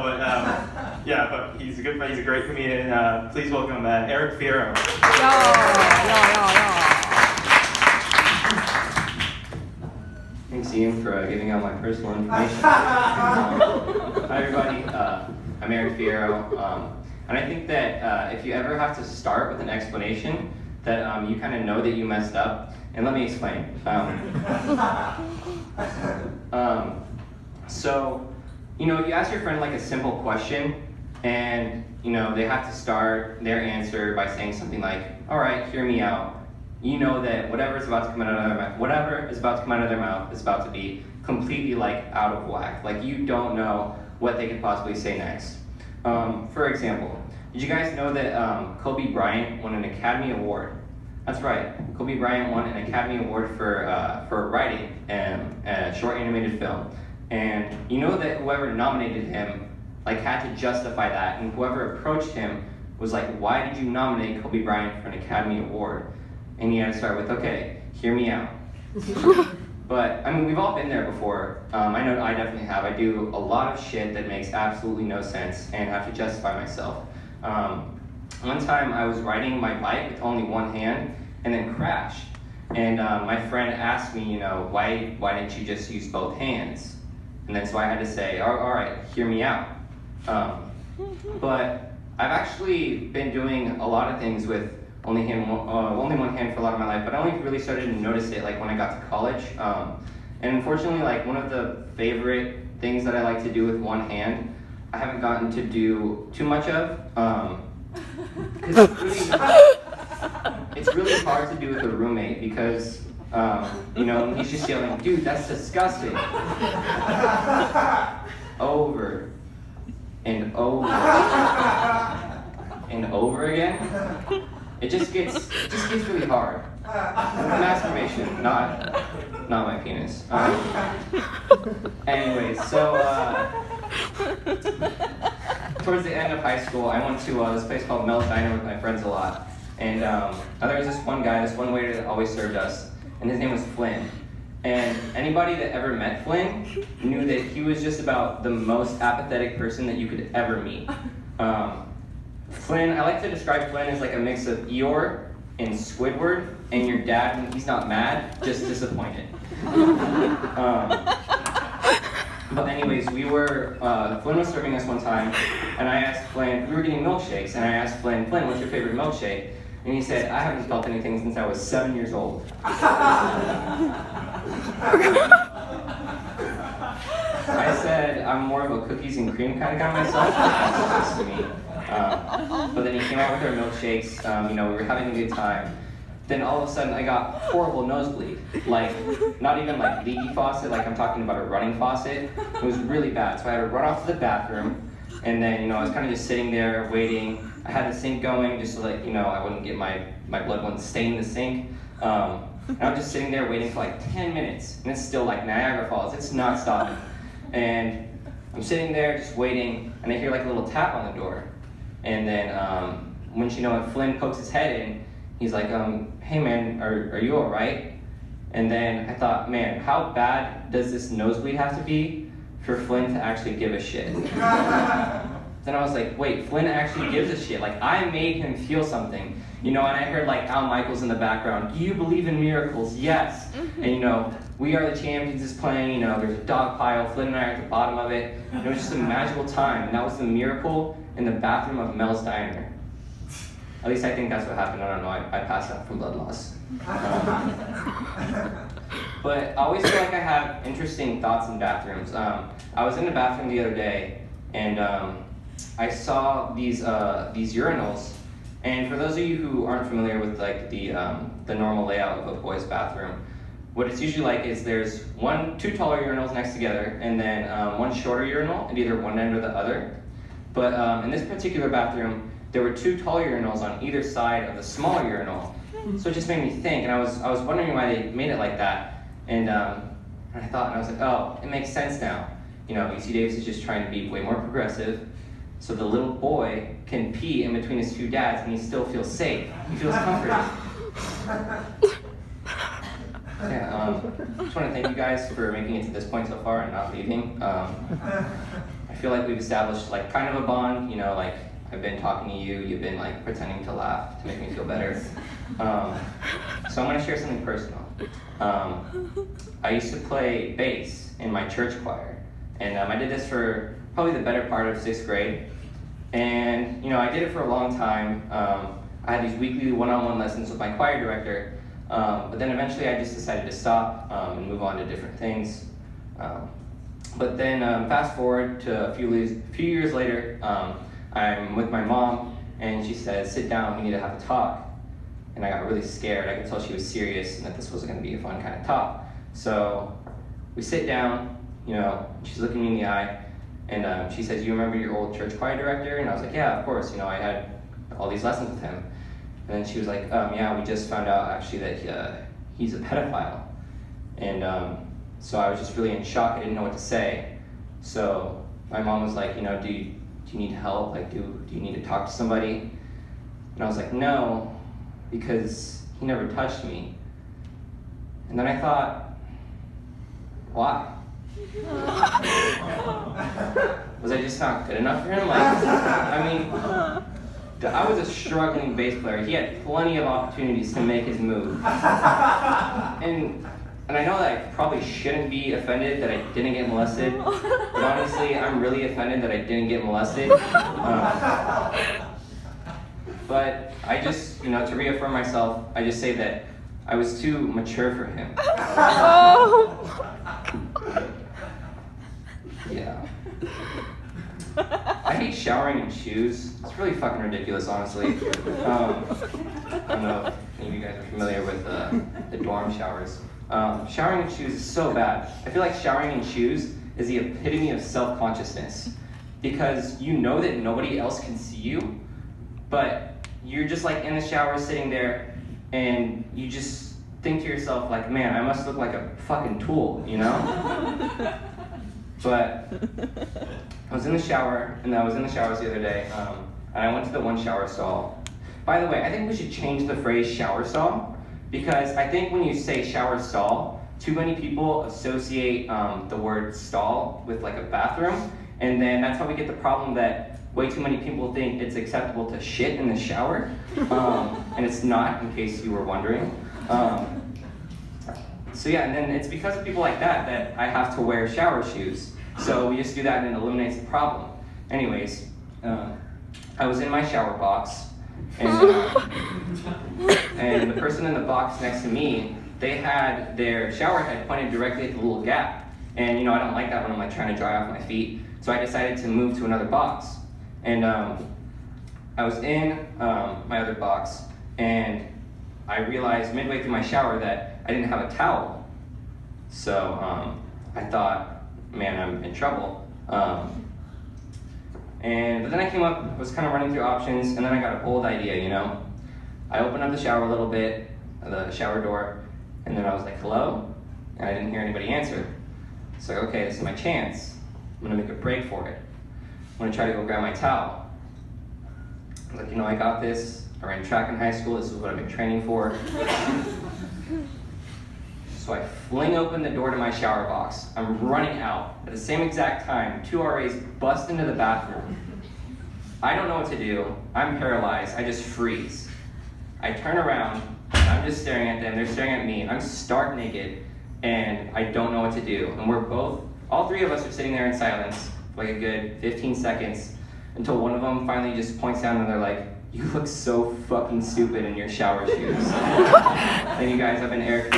No, but yeah, but he's a good friend. He's a great comedian. Please welcome Eric Fierro. Thanks, Ian, for giving out my personal information. Hi, everybody. I'm Eric Fierro, and I think that if you ever have to start with an explanation, that you kind of know that you messed up. And let me explain. So, you know, if you ask your friend like a simple question, and you know they have to start their answer by saying something like, "All right, hear me out." You know that whatever is about to come out of their mouth is about to be completely like out of whack. Like you don't know what they could possibly say next. For example, did you guys know that Kobe Bryant won an Academy Award? That's right, Kobe Bryant won an Academy Award for writing a short animated film. And you know that whoever nominated him like had to justify that, and whoever approached him was like, "Why did you nominate Kobe Bryant for an Academy Award?" And he had to start with, "Okay, hear me out." But I mean, we've all been there before. I know I definitely have. I do a lot of shit that makes absolutely no sense and have to justify myself. One time I was riding my bike with only one hand and then crashed. And my friend asked me, you know, why didn't you just use both hands? And then so I had to say, all right, hear me out. But I've actually been doing a lot of things with only one hand for a lot of my life, but I only really started to notice it like when I got to college. And unfortunately, like one of the favorite things that I like to do with one hand, I haven't gotten to do too much of. It's really hard to do with a roommate because, you know, he's just yelling, "Dude, that's disgusting." Over and over and over again. It just gets really hard. Masturbation, not my penis. Anyways, so towards the end of high school, I went to this place called Mel's Diner with my friends a lot. And there was this one waiter that always served us, and his name was Flynn. And anybody that ever met Flynn knew that he was just about the most apathetic person that you could ever meet. Flynn, I like to describe Flynn as like a mix of Eeyore and Squidward, and your dad, when he's not mad, just disappointed. But anyways, Flynn was serving us one time, and I asked Flynn, we were getting milkshakes, and I asked Flynn, "What's your favorite milkshake?" And he said, "I haven't felt anything since I was 7 years old." I said, "I'm more of a cookies and cream kind of guy myself." That's to me. But then he came out with our milkshakes, you know, we were having a good time. Then all of a sudden I got horrible nosebleed. Like, not even like leaky faucet, like I'm talking about a running faucet. It was really bad. So I had to run off to the bathroom, and then, you know, I was kind of just sitting there waiting. I had the sink going just so that, you know, I wouldn't get my blood wouldn't stain the sink. And I was just sitting there waiting for like 10 minutes, and it's still like Niagara Falls. It's not stopping. And I'm sitting there just waiting, and I hear like a little tap on the door. And then when you know, Flynn pokes his head in, he's like, "Hey man, are you all right?" And then I thought, man, how bad does this nosebleed have to be for Flynn to actually give a shit? Then I was like, wait, Flynn actually gives a shit. Like, I made him feel something. You know, and I heard like Al Michaels in the background, "Do you believe in miracles?" Yes. And you know, "We Are the Champions" is playing, you know, there's a dog pile, Flynn and I are at the bottom of it. And it was just a magical time, and that was the miracle in the bathroom of Mel's Diner. At least I think that's what happened. I don't know, I passed out from blood loss. But I always feel like I have interesting thoughts in bathrooms. I was in the bathroom the other day, and I saw these urinals. And for those of you who aren't familiar with like the normal layout of a boys' bathroom, what it's usually like is there's two taller urinals next together, and then one shorter urinal at either one end or the other. But in this particular bathroom, there were two taller urinals on either side of the smaller urinal. So it just made me think, and I was wondering why they made it like that. And I thought, and I was like, oh, it makes sense now. You know, UC Davis is just trying to be way more progressive, so the little boy can pee in between his two dads and he still feels safe. He feels comforted. Yeah, I just want to thank you guys for making it to this point so far and not leaving. I feel like we've established like kind of a bond, you know, like I've been talking to you, you've been like pretending to laugh to make me feel better. So I'm gonna share something personal. I used to play bass in my church choir, and I did this for probably the better part of 6th grade. And you know, I did it for a long time. I had these weekly one-on-one lessons with my choir director, but then eventually I just decided to stop and move on to different things. But then fast forward to a few years later, I'm with my mom, and she says, "Sit down, we need to have a talk." And I got really scared. I could tell she was serious and that this wasn't going to be a fun kind of talk. So we sit down, you know, she's looking me in the eye, and she says, "You remember your old church choir director?" And I was like, "Yeah, of course, you know, I had all these lessons with him." And then she was like, "Yeah, we just found out actually that he's a pedophile." And so I was just really in shock. I didn't know what to say. So my mom was like, "You know, do you need help? Like, do you need to talk to somebody?" And I was like, "No, because he never touched me." And then I thought, why? Was I just not good enough for him? Like, I mean, I was a struggling bass player. He had plenty of opportunities to make his move. And I know that I probably shouldn't be offended that I didn't get molested, but honestly, I'm really offended that I didn't get molested. But I just, you know, to reaffirm myself, I just say that I was too mature for him. Yeah. I hate showering in shoes. It's really fucking ridiculous, honestly. I don't know if any of you guys are familiar with the dorm showers. Showering in shoes is so bad. I feel like showering in shoes is the epitome of self-consciousness, because you know that nobody else can see you, but you're just like in the shower sitting there, and you just think to yourself like, man, I must look like a fucking tool, you know? But I was in the shower, and I was in the showers the other day, and I went to the one shower stall. By the way, I think we should change the phrase shower stall, because I think when you say shower stall, too many people associate the word stall with like a bathroom, and then that's how we get the problem that way too many people think it's acceptable to shit in the shower, and it's not, in case you were wondering. So yeah, and then it's because of people like that that I have to wear shower shoes. So we just do that and it eliminates the problem. Anyways, I was in my shower box, and the person in the box next to me, they had their shower head pointed directly at the little gap. And you know, I don't like that when I'm like trying to dry off my feet. So I decided to move to another box. And I was in my other box, and I realized midway through my shower that I didn't have a towel. So I thought, man, I'm in trouble. But then I came up, was kind of running through options, and then I got a bold idea, you know? I opened up the shower a little bit, the shower door, and then I was like, hello? And I didn't hear anybody answer. So okay, this is my chance. I'm gonna make a break for it. I'm gonna try to go grab my towel. I was like, you know, I got this. I ran track in high school. This is what I've been training for. So I fling open the door to my shower box. I'm running out. At the same exact time, 2 RAs bust into the bathroom. I don't know what to do. I'm paralyzed. I just freeze. I turn around, and I'm just staring at them. They're staring at me. I'm stark naked, and I don't know what to do. And all three of us are sitting there in silence for like a good 15 seconds until one of them finally just points down and they're like, you look so fucking stupid in your shower shoes. Thank you guys, I've been Eric.